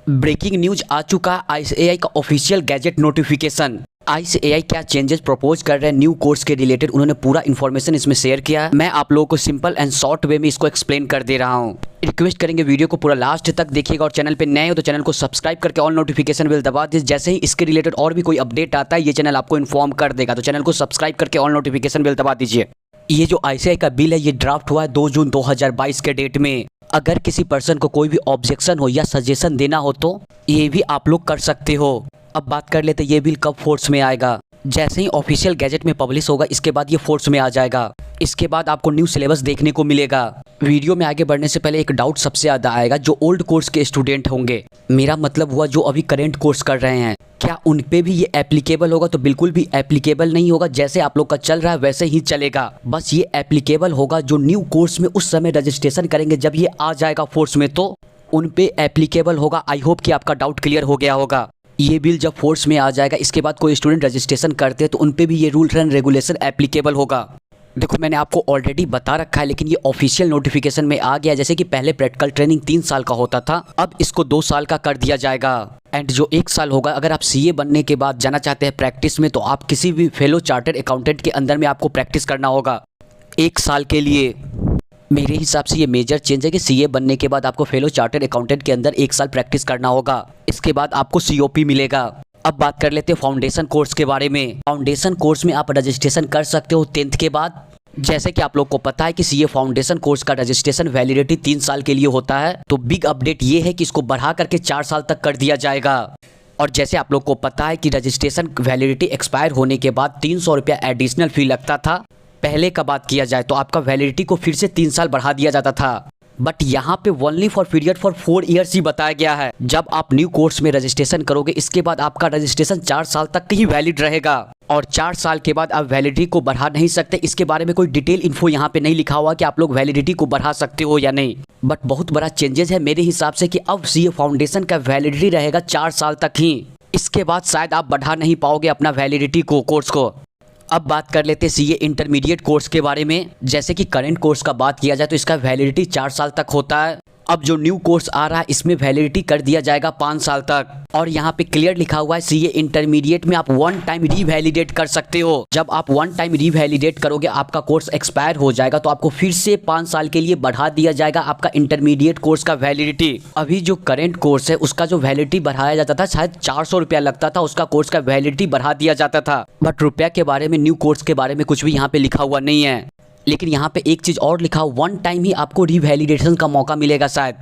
Breaking news आ चुका है ICAI का ऑफिशियल गैजेट नोटिफिकेशन। आईसीएआई क्या चेंजेस प्रपोज कर रहे हैं न्यू कोर्स के रिलेटेड, उन्होंने पूरा इन्फॉर्मेशन इसमें शेयर किया है। मैं आप लोगों को सिंपल एंड शॉर्ट वे में इसको एक्सप्लेन कर दे रहा हूँ। रिक्वेस्ट करेंगे वीडियो को पूरा लास्ट तक देखिएगा और चैनल पे नए हो तो चैनल को सब्सक्राइब करके ऑल नोटिफिकेशन बेल दबा दीजिए। जैसे ही इसके रिलेटेड और भी कोई अपडेट आता है ये चैनल आपको इन्फॉर्म कर देगा, तो चैनल को सब्सक्राइब करके ऑल नोटिफिकेशन बेल दबा दीजिए। ये जो आईसीएआई का बिल है ये ड्राफ्ट हुआ है 2 जून 2022 के डेट में। अगर किसी पर्सन को कोई भी ऑब्जेक्शन हो या सजेशन देना हो तो ये भी आप लोग कर सकते हो। अब बात कर लेते ये बिल कब फोर्स में आएगा। जैसे ही ऑफिशियल गैजेट में पब्लिश होगा इसके बाद ये फोर्स में आ जाएगा। इसके बाद आपको न्यू सिलेबस देखने को मिलेगा। वीडियो में आगे बढ़ने से पहले एक डाउट सबसे ज़्यादा आएगा, जो ओल्ड कोर्स के स्टूडेंट होंगे, मेरा मतलब हुआ जो अभी करंट कोर्स कर रहे हैं, क्या उन पे भी ये एप्लीकेबल होगा? तो बिल्कुल भी एप्लीकेबल नहीं होगा। जैसे आप लोग का चल रहा है वैसे ही चलेगा। बस ये एप्लीकेबल होगा जो न्यू कोर्स में उस समय रजिस्ट्रेशन करेंगे, जब ये आ जाएगा फोर्स में तो उन पे एप्लीकेबल होगा। आई होप कि आपका डाउट क्लियर हो गया होगा। ये बिल जब फोर्स में आ जाएगा इसके बाद कोई स्टूडेंट रजिस्ट्रेशन करते हैं तो उन पे भी ये रूल एंड रेगुलेशन एप्लीकेबल होगा। देखो मैंने आपको ऑलरेडी बता रखा है, लेकिन ये ऑफिशियल नोटिफिकेशन में आ गया। जैसे कि पहले प्रैक्टिकल ट्रेनिंग 3 साल का होता था, अब इसको 2 साल का कर दिया जाएगा। एंड जो 1 साल होगा, अगर आप सीए बनने के बाद जाना चाहते हैं प्रैक्टिस में तो आप किसी भी फेलो चार्टर्ड अकाउंटेंट के अंदर में आपको प्रैक्टिस करना होगा 1 साल के लिए। मेरे हिसाब से ये मेजर चेंज है कि सीए बनने के बाद आपको फेलो चार्टर्ड अकाउंटेंट के अंदर 1 साल प्रैक्टिस करना होगा। इसके बाद आपको सीओपी मिलेगा। अब बात कर लेते हैं फाउंडेशन कोर्स के बारे में। फाउंडेशन कोर्स में आप रजिस्ट्रेशन कर सकते हो 10th के बाद। जैसे कि आप लोग को पता है कि सीए फाउंडेशन कोर्स का रजिस्ट्रेशन वैलिडिटी 3 साल के लिए होता है, तो बिग अपडेट ये है कि इसको बढ़ा करके 4 साल तक कर दिया जाएगा। और जैसे आप लोग को पता है कि रजिस्ट्रेशन वैलिडिटी एक्सपायर होने के बाद 300 रुपया एडिशनल फी लगता था। पहले का बात किया जाए तो आपका वैलिडिटी को फिर से 3 साल बढ़ा दिया जाता था, बट यहाँ पे only for period for 4 years ही बताया गया है। जब आप न्यू कोर्स में रजिस्ट्रेशन करोगे इसके बाद आपका रजिस्ट्रेशन 4 साल तक ही वैलिड रहेगा और 4 साल के बाद आप वैलिडिटी को बढ़ा नहीं सकते। इसके बारे में कोई डिटेल इन्फो यहाँ पे नहीं लिखा हुआ कि आप लोग वैलिडिटी को बढ़ा सकते हो या नहीं, बट बहुत बड़ा चेंजेस है मेरे हिसाब से कि अब सीए फाउंडेशन का वैलिडिटी रहेगा 4 साल तक ही। इसके बाद शायद आप बढ़ा नहीं पाओगे अपना वैलिडिटी को, कोर्स को। अब बात कर लेते हैं सीए इंटरमीडिएट कोर्स के बारे में। जैसे कि करंट कोर्स का बात किया जाए तो इसका वैलिडिटी 4 साल तक होता है। अब जो न्यू कोर्स आ रहा है इसमें वैलिडिटी कर दिया जाएगा 5 साल तक। और यहाँ पे क्लियर लिखा हुआ है सीए इंटरमीडिएट में आप 1 टाइम रीवैलिडेट कर सकते हो। जब आप 1 टाइम रीवैलिडेट करोगे आपका कोर्स एक्सपायर हो जाएगा तो आपको फिर से 5 साल के लिए बढ़ा दिया जाएगा आपका इंटरमीडिएट कोर्स का वैलिडिटी। अभी जो करंट कोर्स है उसका जो वैलिडिटी बढ़ाया जाता था, शायद 400 रुपया लगता था, उसका कोर्स का वैलिडिटी बढ़ा दिया जाता था। बट रुपया के बारे में, न्यू कोर्स के बारे में कुछ भी यहाँ पे लिखा हुआ नहीं है। लेकिन यहाँ पे एक चीज और लिखा, 1 टाइम ही आपको रीवैलिडेशन का मौका मिलेगा शायद।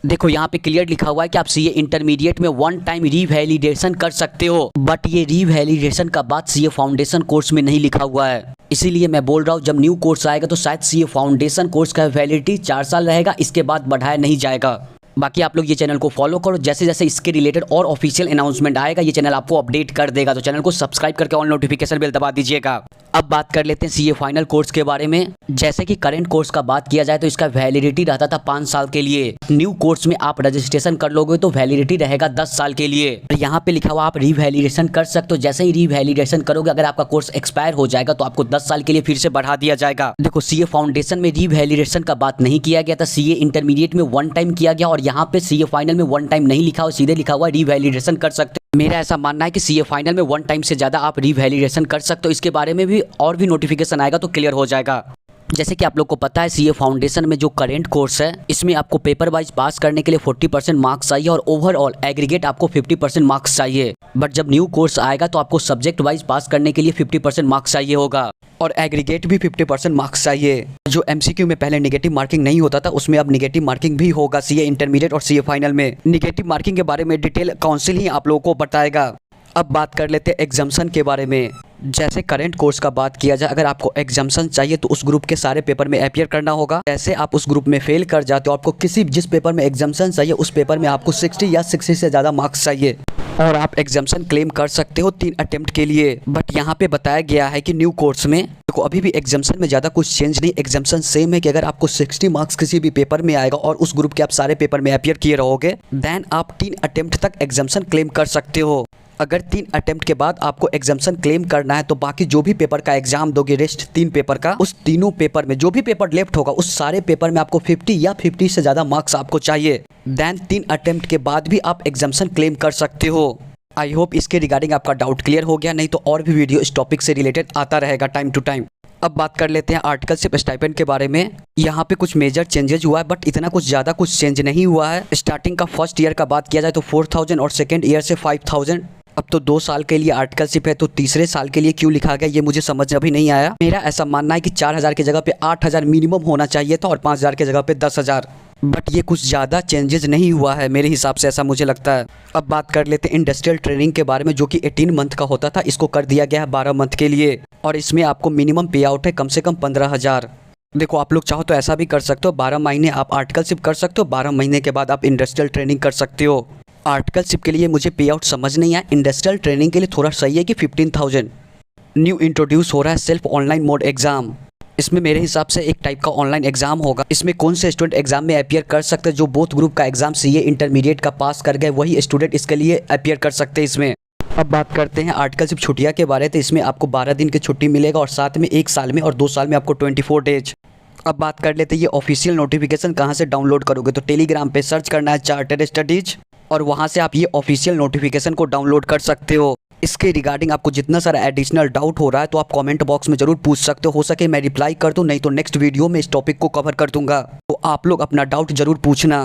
देखो यहाँ पे क्लियर लिखा हुआ है कि आप सीए इंटरमीडिएट में 1 टाइम रीवैलिडेशन कर सकते हो, बट ये रीवैलिडेशन का बात सीए फाउंडेशन कोर्स में नहीं लिखा हुआ है। इसीलिए मैं बोल रहा हूँ जब न्यू कोर्स आएगा तो शायद सीए फाउंडेशन कोर्स का वैलिडिटी 4 साल रहेगा, इसके बाद बढ़ाया नहीं जाएगा। बाकी आप लोग ये चैनल को फॉलो करो, जैसे जैसे इसके रिलेटेड और ऑफिशियल अनाउंसमेंट आएगा ये चैनल आपको अपडेट कर देगा, तो चैनल को सब्सक्राइब करके ऑल नोटिफिकेशन बेल दबा दीजिएगा। अब बात कर लेते हैं सीए फाइनल कोर्स के बारे में। जैसे कि करंट कोर्स का बात किया जाए तो इसका वैलिडिटी रहता था 5 साल के लिए। न्यू कोर्स में आप रजिस्ट्रेशन कर लोगे तो वैलिडिटी रहेगा 10 साल के लिए। यहाँ पे लिखा हुआ आप रीवैलिडेशन कर सकते हो। जैसे ही रीवैलिडेशन करोगे अगर आपका कोर्स एक्सपायर हो जाएगा तो आपको 10 साल के लिए फिर से बढ़ा दिया जाएगा। देखो सीए फाउंडेशन में रीवैलिडेशन का बात नहीं किया गया था, सीए इंटरमीडिएट में 1 टाइम किया गया और यहाँ पे सीए फाइनल में 1 टाइम नहीं लिखा हुआ, सीधे लिखा हुआ रीवैलिडेशन कर सकते। मेरा ऐसा मानना है कि सीए फाइनल में 1 टाइम से ज्यादा आप रीवैलिडेशन कर सकते हो। इसके बारे में भी और भी नोटिफिकेशन आएगा तो क्लियर हो जाएगा। जैसे कि आप लोग को पता है सीए फाउंडेशन में जो करंट कोर्स है इसमें आपको पेपर वाइज पास करने के लिए 40% मार्क्स चाहिए और ओवरऑल एग्रीगेट आपको 50% मार्क्स चाहिए। बट जब न्यू कोर्स आएगा तो आपको सब्जेक्ट वाइज पास करने के लिए 50% मार्क्स चाहिए होगा और एग्रीगेट भी 50% मार्क्स चाहिए। जो एमसीक्यू में पहले नेगेटिव मार्किंग नहीं होता था उसमें अब नेगेटिव मार्किंग भी होगा सीए इंटरमीडिएट और सीए फाइनल में। नेगेटिव मार्किंग के बारे में डिटेल काउंसिल ही आप लोगों को बताएगा। अब बात कर लेते हैं एग्जाम्शन के बारे में। जैसे करंट कोर्स का बात किया जाए, अगर आपको एग्जाम्शन चाहिए तो उस ग्रुप के सारे पेपर में अपीयर करना होगा। जैसे आप उस ग्रुप में फेल कर जाते हो, आपको किसी जिस पेपर में एग्जाम्शन चाहिए उस पेपर में आपको 60 या 60 से ज़्यादा मार्क्स चाहिए और आप एग्जाम्शन क्लेम कर सकते हो 3 अटेम्प्ट के लिए। बट यहाँ पे बताया गया है कि न्यू कोर्स में देखो अभी भी एग्जाम्शन में ज़्यादा कुछ चेंज नहीं, एग्जाम्शन सेम है कि अगर आपको 60 मार्क्स किसी भी पेपर में आएगा और उस ग्रुप के आप सारे पेपर में अपीयर किए रहोगे देन आप 3 अटेम्प्ट तक एग्जाम्शन क्लेम कर सकते हो। अगर 3 अटेम्प्ट के बाद आपको एग्जाम्शन क्लेम करना है तो बाकी जो भी पेपर का एग्जाम दोगे रेस्ट 3 पेपर का, उस तीनों पेपर में जो भी पेपर लेफ्ट होगा उस सारे पेपर में आपको 50 या 50 से ज़्यादा मार्क्स आपको चाहिए। देन 3 अटेम्प्ट के बाद भी आप एग्जाम्शन क्लेम कर सकते हो। आई होप इसके रिगार्डिंग आपका डाउट क्लियर हो गया, नहीं तो और भी वीडियो इस टॉपिक से रिलेटेड आता रहेगा टाइम टू टाइम। अब बात कर लेते हैं आर्टिकलशिप स्टाइपेंड के बारे में। यहाँ पे कुछ मेजर चेंजेस हुआ है, बट इतना कुछ ज़्यादा कुछ चेंज नहीं हुआ है। स्टार्टिंग का फर्स्ट ईयर का बात किया जाए तो 4000 और सेकेंड ईयर से 5000। अब तो 2 साल के लिए आर्टिकलशिप है, तो तीसरे साल के लिए क्यों लिखा गया ये मुझे समझ अभी नहीं आया। मेरा ऐसा मानना है कि 4000 की जगह पे 8000 मिनिमम होना चाहिए था और 5000 की जगह पे 10,000, बट ये कुछ ज़्यादा चेंजेस नहीं हुआ है मेरे हिसाब से, ऐसा मुझे लगता है। अब बात कर लेते हैं इंडस्ट्रियल ट्रेनिंग के बारे में, जो कि 18 मंथ का होता था, इसको कर दिया गया है 12 मंथ के लिए, और इसमें आपको मिनिमम पे आउट है कम से कम 15,000। देखो आप लोग चाहो तो ऐसा भी कर सकते हो, 12 महीने आप आर्टिकलशिप कर सकते हो, 12 महीने के बाद आप इंडस्ट्रियल ट्रेनिंग कर सकते हो। आर्टिकलशिप के लिए मुझे पे आउट समझ नहीं आया, इंडस्ट्रियल ट्रेनिंग के लिए थोड़ा सही है कि 15,000। न्यू इंट्रोड्यूस हो रहा है सेल्फ ऑनलाइन मोड एग्जाम। इसमें मेरे हिसाब से एक टाइप का ऑनलाइन एग्जाम होगा। इसमें कौन से स्टूडेंट एग्जाम में अपियर कर सकते हैं? जो बोथ ग्रुप का एग्जाम सीए इंटरमीडिएट का पास कर गए वही स्टूडेंट इसके लिए अपियर कर सकते हैं इसमें। अब बात करते हैं आर्टिकलशिप छुट्टियां के बारे में, तो इसमें आपको 12 दिन की छुट्टी मिलेगा और साथ में 1 साल में और 2 साल में आपको 24 डेज। अब बात कर लेते हैं ये ऑफिशियल नोटिफिकेशन कहाँ से डाउनलोड करोगे, तो टेलीग्राम पे सर्च करना है चार्टर्ड स्टडीज, और वहाँ से आप ये ऑफिशियल नोटिफिकेशन को डाउनलोड कर सकते हो। इसके रिगार्डिंग आपको जितना सारा एडिशनल डाउट हो रहा है तो आप कमेंट बॉक्स में जरूर पूछ सकते हो सके मैं रिप्लाई कर दूं, नहीं तो नेक्स्ट वीडियो में इस टॉपिक को कवर कर दूंगा, तो आप लोग अपना डाउट जरूर पूछना।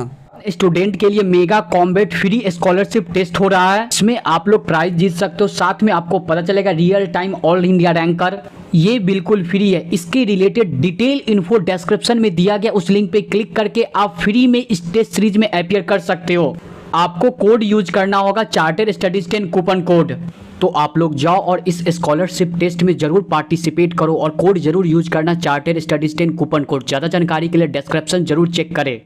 स्टूडेंट के लिए mega combat free scholarship test हो रहा है, इसमें आप लोग प्राइज जीत सकते हो, साथ में आपको पता चलेगा real time all India ranker, ये बिल्कुल फ्री है। इसके रिलेटेड डिटेल इन्फो डिस्क्रिप्शन में दिया गया, उस लिंक पे क्लिक करके आप फ्री में इस टेस्ट सीरीज में अपियर कर सकते हो। आपको कोड यूज करना होगा चार्टर्ड स्टडीज 10 कूपन कोड, तो आप लोग जाओ और इस स्कॉलरशिप टेस्ट में जरूर पार्टिसिपेट करो और कोड जरूर यूज करना चार्टर्ड स्टडीज 10 कूपन कोड। ज़्यादा जानकारी के लिए डिस्क्रिप्शन जरूर चेक करें।